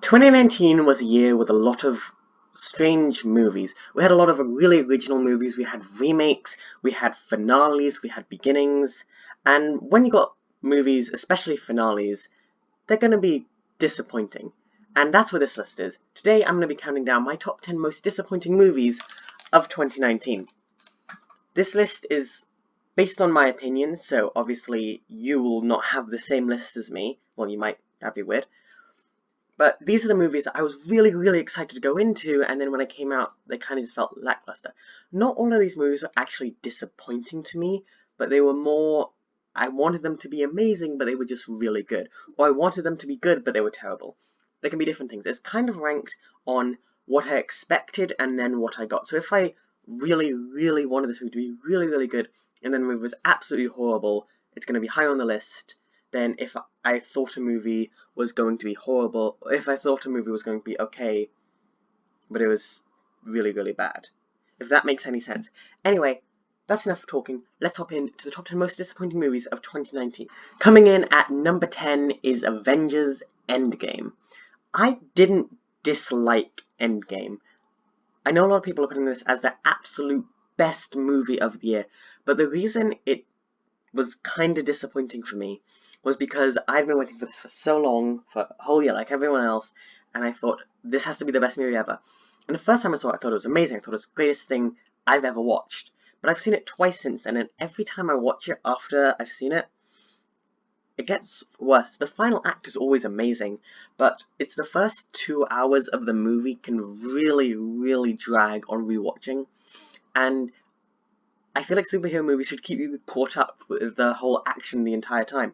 2019 was a year with a lot of strange movies. We had a lot of really original movies, we had remakes, we had finales, we had beginnings, and when you got movies, especially finales, they're gonna be disappointing. And that's what this list is. Today I'm gonna be counting down my top 10 most disappointing movies of 2019. This list is based on my opinion, so obviously you will not have the same list as me. Well, you might, that'd be weird. But these are the movies that I was really excited to go into, and then when I came out, they kind of just felt lackluster. Not all of these movies were actually disappointing to me, but they were more, I wanted them to be amazing, but they were just really good. Or I wanted them to be good, but they were terrible. They can be different things. It's kind of ranked on what I expected and then what I got. So if I really wanted this movie to be really good, and then the movie was absolutely horrible, it's going to be high on the list. Then if I thought a movie was going to be horrible, if I thought a movie was going to be okay, but it was really bad. If that makes any sense. Anyway, that's enough talking. Let's hop into the top 10 most disappointing movies of 2019. Coming in at number 10 is Avengers Endgame. I didn't dislike Endgame. I know a lot of people are putting this as the absolute best movie of the year, but the reason it was kind of disappointing for me was because I'd been waiting for this for so long, for a whole year like everyone else, and I thought, this has to be the best movie ever. And the first time I saw it, I thought it was amazing. I thought it was the greatest thing I've ever watched. But I've seen it twice since then, and every time I watch it after I've seen it, it gets worse. The final act is always amazing, but it's the first 2 hours of the movie can really drag on rewatching. And I feel like superhero movies should keep you caught up with the whole action the entire time.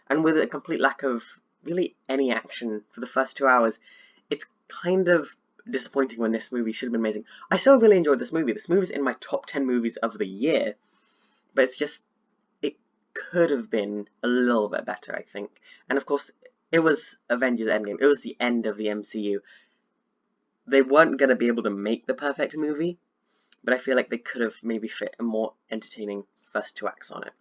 And with a complete lack of really any action for the first 2 hours, it's kind of disappointing when this movie should have been amazing. I still really enjoyed this movie. This movie's in my top 10 movies of the year, but it's just, it could have been a little bit better, I think. And of course, it was Avengers Endgame. It was the end of the MCU. They weren't going to be able to make the perfect movie, but I feel like they could have maybe fit a more entertaining first 2 acts on it.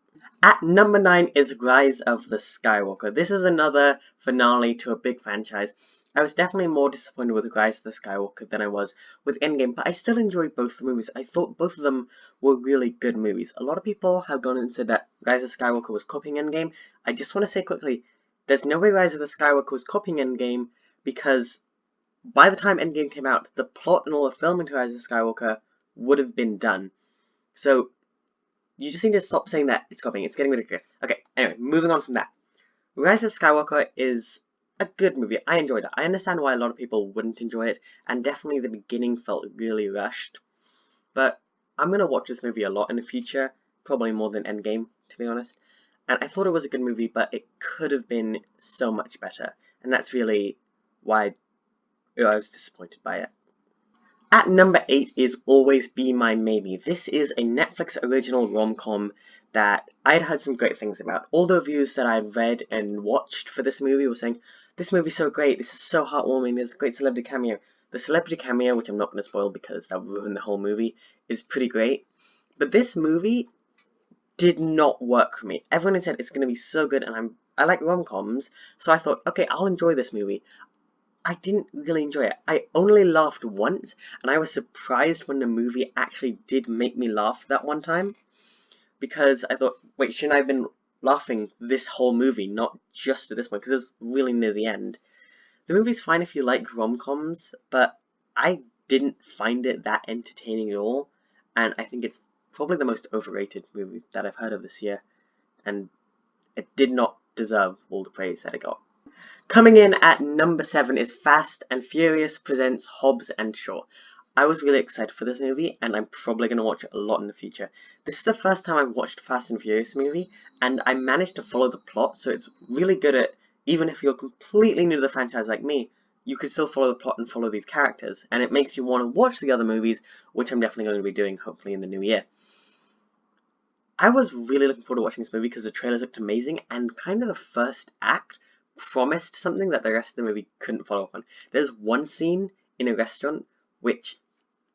At number 9 is Rise of the Skywalker. This is another finale to a big franchise. I was definitely more disappointed with Rise of the Skywalker than I was with Endgame, but I still enjoyed both the movies. I thought both of them were really good movies. A lot of people have gone and said that Rise of the Skywalker was copying Endgame. I just want to say quickly, there's no way Rise of the Skywalker was copying Endgame, because by the time Endgame came out, the plot and all the filming to Rise of the Skywalker would have been done. So you just need to stop saying that it's copying. It's getting ridiculous. Okay, anyway, moving on from that. Rise of Skywalker is a good movie. I enjoyed it. I understand why a lot of people wouldn't enjoy it, and definitely the beginning felt really rushed. But I'm going to watch this movie a lot in the future, probably more than Endgame, to be honest. And I thought it was a good movie, but it could have been so much better. And that's really why I was disappointed by it. At number 8 is Always Be My Maybe. This is a Netflix original rom-com that I'd heard some great things about. All the reviews that I'd read and watched for this movie were saying, this movie's so great, this is so heartwarming, there's a great celebrity cameo. The celebrity cameo, which I'm not going to spoil because that would ruin the whole movie, is pretty great. But this movie did not work for me. Everyone said it's going to be so good, and I like rom-coms, so I thought, okay, I'll enjoy this movie. I didn't really enjoy it. I only laughed once, and I was surprised when the movie actually did make me laugh that one time, because I thought, wait, shouldn't I have been laughing this whole movie, not just at this point, because it was really near the end. The movie's fine if you like rom-coms, but I didn't find it that entertaining at all, and I think it's probably the most overrated movie that I've heard of this year, and it did not deserve all the praise that it got. Coming in at number 7 is Fast and Furious presents Hobbs and Shaw. I was really excited for this movie, and I'm probably going to watch it a lot in the future. This is the first time I've watched a Fast and Furious movie, and I managed to follow the plot, so it's really good at, even if you're completely new to the franchise like me, you could still follow the plot and follow these characters, and it makes you want to watch the other movies, which I'm definitely going to be doing, hopefully in the new year. I was really looking forward to watching this movie because the trailers looked amazing, and kind of the first act promised something that the rest of the movie couldn't follow up on. There's one scene in a restaurant which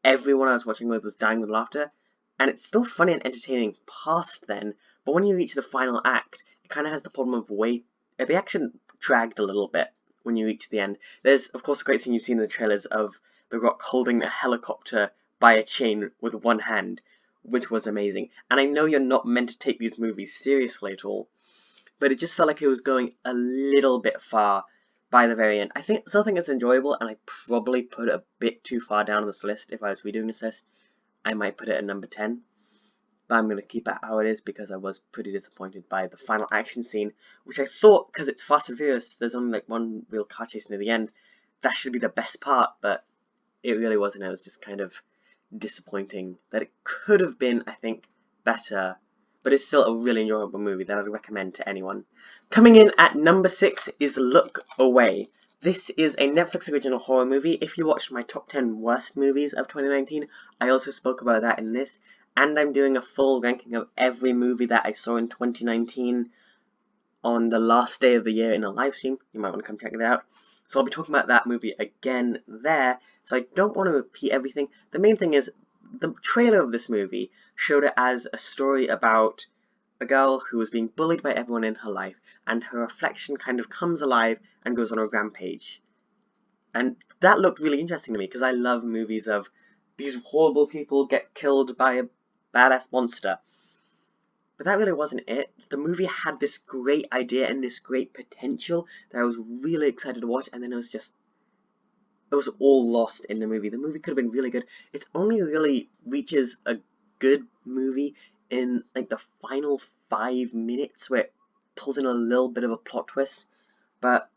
everyone I was watching with was dying with laughter, and it's still funny and entertaining past then, but when you reach the final act, it kind of has the problem of the action dragged a little bit when you reach the end. There's, of course, a great scene you've seen in the trailers of The Rock holding a helicopter by a chain with one hand, which was amazing. And I know you're not meant to take these movies seriously at all, but it just felt like it was going a little bit far by the very end. I still think it's enjoyable, and I probably put it a bit too far down on this list. If I was redoing this list, I might put it at number 10. But I'm going to keep it how it is because I was pretty disappointed by the final action scene, which I thought, because it's Fast and Furious, there's only like one real car chase near the end, that should be the best part, but it really wasn't. It was just kind of disappointing that it could have been, I think, better, but it's still a really enjoyable movie that I'd recommend to anyone. Coming in at number 6 is Look Away. This is a Netflix original horror movie. If you watched my top 10 worst movies of 2019, I also spoke about that in this, and I'm doing a full ranking of every movie that I saw in 2019 on the last day of the year in a live stream. You might want to come check that out. So I'll be talking about that movie again there, so I don't want to repeat everything. The main thing is, the trailer of this movie showed it as a story about a girl who was being bullied by everyone in her life, and her reflection kind of comes alive and goes on a rampage. And that looked really interesting to me, because I love movies of these horrible people get killed by a badass monster. But that really wasn't it. The movie had this great idea and this great potential that I was really excited to watch, and then it was all lost in the movie. The movie could have been really good. It only really reaches a good movie in like the final 5 minutes, where it pulls in a little bit of a plot twist, but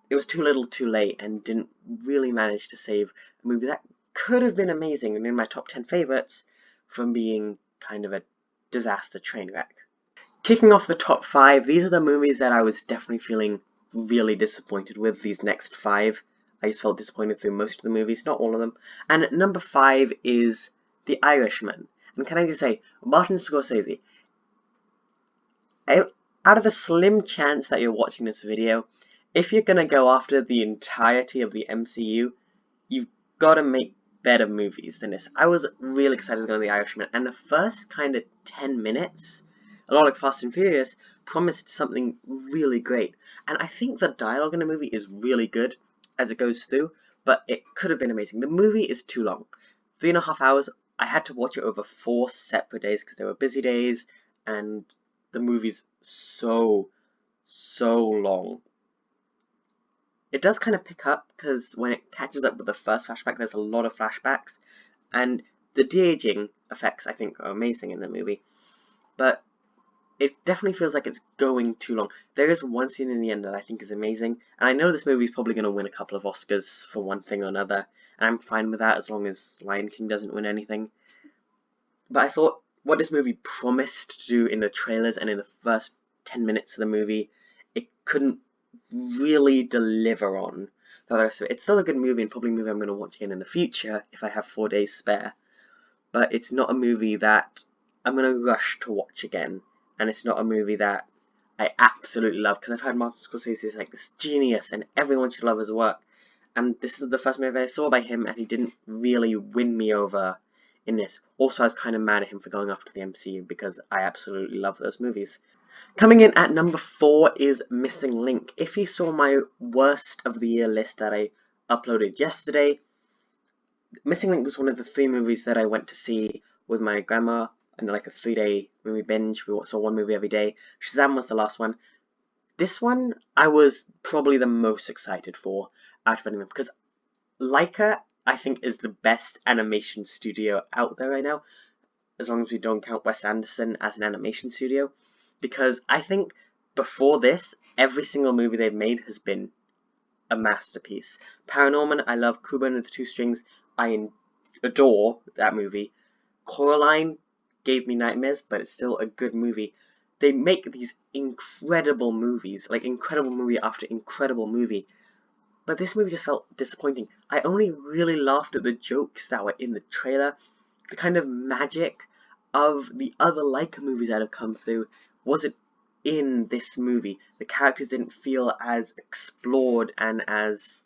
it was too little too late and didn't really manage to save a movie that could have been amazing and in my top 10 favorites from being kind of a disaster train wreck. Kicking off the top 5, these are the movies that I was definitely feeling really disappointed with, these next 5. I just felt disappointed through most of the movies, not all of them. And at number 5 is The Irishman. And can I just say, Martin Scorsese, out of the slim chance that you're watching this video, if you're gonna go after the entirety of the MCU, you've gotta make better movies than this. I was really excited to go to The Irishman, and the first kind of 10 minutes, a lot like Fast and Furious, promised something really great. And I think the dialogue in the movie is really good as it goes through, but it could have been amazing. The movie is too long. 3.5 hours. I had to watch it over 4 separate days because there were busy days, and the movie's so long. It does kind of pick up, because when it catches up with the first flashback, there's a lot of flashbacks, and the de-aging effects, I think, are amazing in the movie, but it definitely feels like it's going too long. There is one scene in the end that I think is amazing, and I know this movie is probably going to win a couple of Oscars for one thing or another, and I'm fine with that as long as Lion King doesn't win anything. But I thought what this movie promised to do in the trailers and in the first 10 minutes of the movie, it couldn't really deliver on the rest of it. It's still a good movie, and probably a movie I'm going to watch again in the future if I have 4 days spare, but it's not a movie that I'm going to rush to watch again, and it's not a movie that I absolutely love, because I've heard Martin Scorsese is like this genius and everyone should love his work, and this is the first movie I saw by him, and he didn't really win me over in this. Also, I was kind of mad at him for going after the MCU, because I absolutely love those movies. Coming in at number 4 is Missing Link. If you saw my worst of the year list that I uploaded yesterday, Missing Link was one of the 3 movies that I went to see with my grandma in like a 3-day movie binge. We saw one movie every day. Shazam was the last one. This one I was probably the most excited for out of any of them, because Laika, I think, is the best animation studio out there right now, as long as we don't count Wes Anderson as an animation studio, because I think before this, every single movie they've made has been a masterpiece. Paranorman, I love. Kubo and the Two Strings, I adore that movie. Coraline gave me nightmares, but it's still a good movie. They make these incredible movies, like incredible movie after incredible movie, but this movie just felt disappointing. I only really laughed at the jokes that were in the trailer. The kind of magic of the other Laika movies that have come through wasn't in this movie. The characters didn't feel as explored and as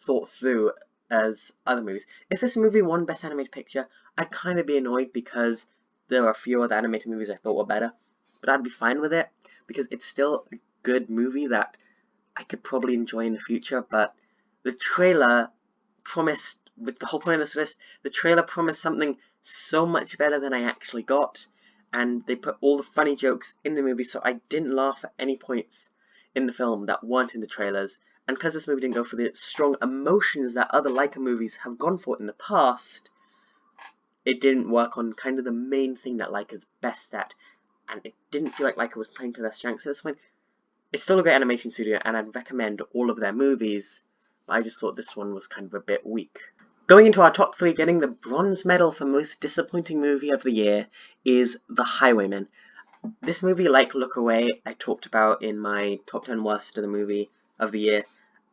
thought through as other movies. If this movie won Best Animated Picture, I'd kind of be annoyed, because there are a few other animated movies I thought were better, but I'd be fine with it, because it's still a good movie that I could probably enjoy in the future, but the trailer promised, with the whole point of this list, the trailer promised something so much better than I actually got, and they put all the funny jokes in the movie, so I didn't laugh at any points in the film that weren't in the trailers. And because this movie didn't go for the strong emotions that other Laika movies have gone for in the past, it didn't work on kind of the main thing that Laika's best at, and it didn't feel like Laika was playing to their strengths at this point. It's still a great animation studio, and I'd recommend all of their movies, but I just thought this one was kind of a bit weak. Going into our top 3, getting the bronze medal for most disappointing movie of the year is The Highwaymen. This movie, like Look Away, I talked about in my top 10 worst of the movie of the year,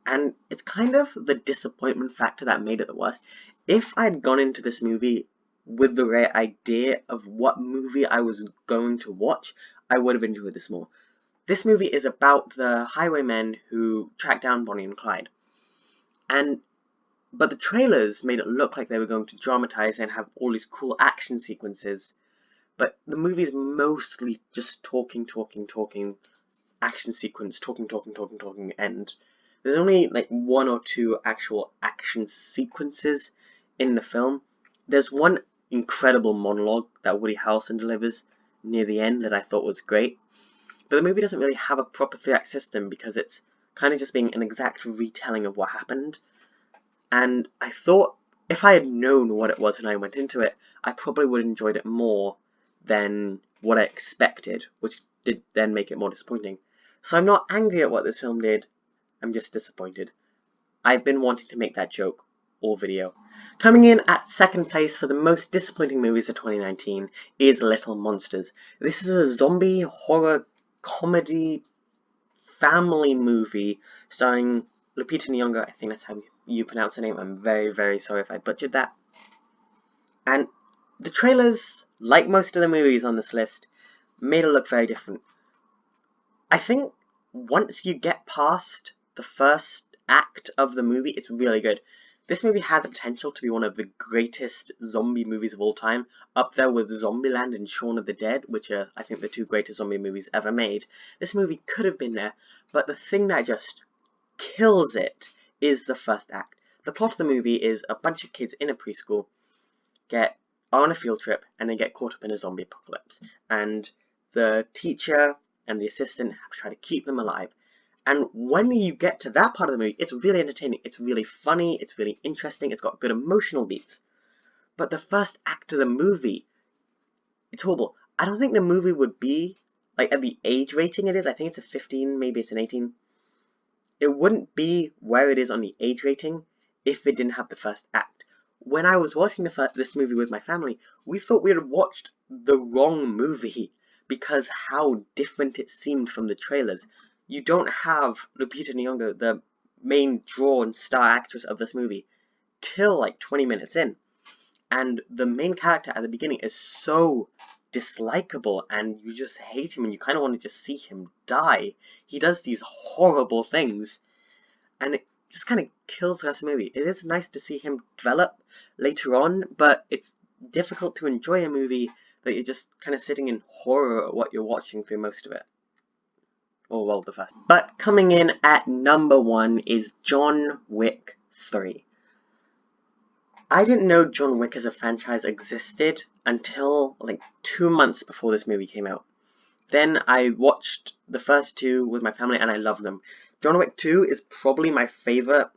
and it's kind of the disappointment factor that made it the worst. If I'd gone into this movie with the right idea of what movie I was going to watch, I would have enjoyed this more. This movie is about the highwaymen who track down Bonnie and Clyde. But the trailers made it look like they were going to dramatize and have all these cool action sequences. But the movie is mostly just talking, action sequence, talking, and there's only like 1 or 2 actual action sequences in the film. There's one incredible monologue that Woody Harrelson delivers near the end that I thought was great. But the movie doesn't really have a proper 3-act system because it's kind of just being an exact retelling of what happened. And I thought if I had known what it was when I went into it, I probably would have enjoyed it more than what I expected, which did then make it more disappointing. So I'm not angry at what this film did, I'm just disappointed. I've been wanting to make that joke all video. Coming in at second place for the most disappointing movies of 2019 is Little Monsters. This is a zombie horror comedy family movie starring Lupita Nyong'o. I think that's how you pronounce her name. I'm very, very sorry if I butchered that. And the trailers, like most of the movies on this list, made it look very different. I think once you get past the first act of the movie, it's really good. This movie had the potential to be one of the greatest zombie movies of all time, up there with Zombieland and Shaun of the Dead, which are, I think, the 2 greatest zombie movies ever made. This movie could have been there, but the thing that just kills it is the first act. The plot of the movie is a bunch of kids in a preschool are on a field trip and they get caught up in a zombie apocalypse. And the teacher and the assistant have to try to keep them alive. And when you get to that part of the movie, it's really entertaining, it's really funny, it's really interesting, it's got good emotional beats. But the first act of the movie, it's horrible. I don't think the movie would be, like, at the age rating it is. I think it's a 15, maybe it's an 18. It wouldn't be where it is on the age rating if it didn't have the first act. When I was watching this movie with my family, we thought we had watched the wrong movie because how different it seemed from the trailers. You don't have Lupita Nyong'o, the main draw and star actress of this movie, till like 20 minutes in. And the main character at the beginning is so dislikable and you just hate him and you kind of want to just see him die. He does these horrible things and it just kind of kills the rest of the movie. It is nice to see him develop later on, but it's difficult to enjoy a movie that you're just kind of sitting in horror at what you're watching through most of it. Or, well, the first. But coming in at number 1 is John Wick 3. I didn't know John Wick as a franchise existed until like 2 months before this movie came out. Then I watched the first 2 with my family and I loved them. John Wick 2 is probably my favorite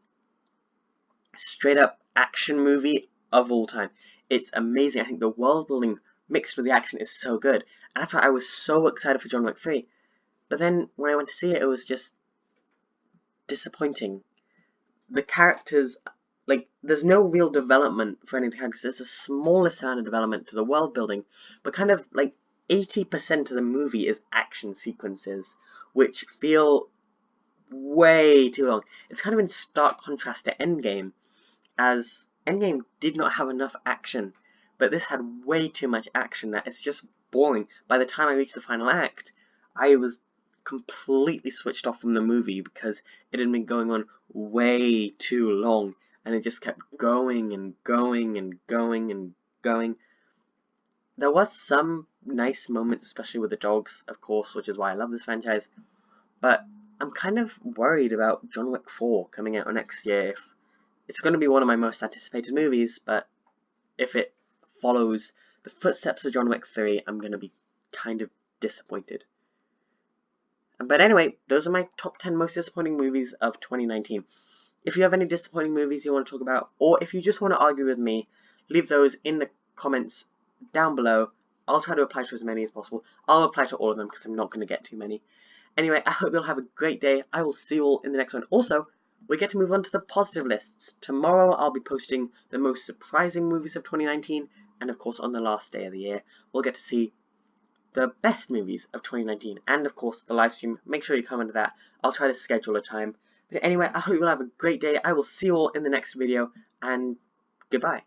straight up action movie of all time. It's amazing. I think the world building mixed with the action is so good. And that's why I was so excited for John Wick 3. But then when I went to see it, it was just disappointing. The characters, like, there's no real development for any of the characters. There's a smallest amount of development to the world building, but kind of like 80% of the movie is action sequences, which feel way too long. It's kind of in stark contrast to Endgame, as Endgame did not have enough action, but this had way too much action that it's just boring. By the time I reached the final act, I was completely switched off from the movie because it had been going on way too long and it just kept going and going and going and going. There was some nice moments, especially with the dogs, of course, which is why I love this franchise, but I'm kind of worried about John Wick 4 coming out next year. It's going to be one of my most anticipated movies, but if it follows the footsteps of John Wick 3, I'm going to be kind of disappointed. But anyway, those are my top 10 most disappointing movies of 2019. If you have any disappointing movies you want to talk about, or if you just want to argue with me, leave those in the comments down below. I'll try to reply to as many as possible. I'll reply to all of them because I'm not going to get too many. Anyway, I hope you'll have a great day. I will see you all in the next one. Also, we get to move on to the positive lists. Tomorrow I'll be posting the most surprising movies of 2019, and of course on the last day of the year, we'll get to see the best movies of 2019, and of course the live stream. Make sure you come into that. I'll try to schedule a time. But anyway, I hope you'll have a great day. I will see you all in the next video, and goodbye.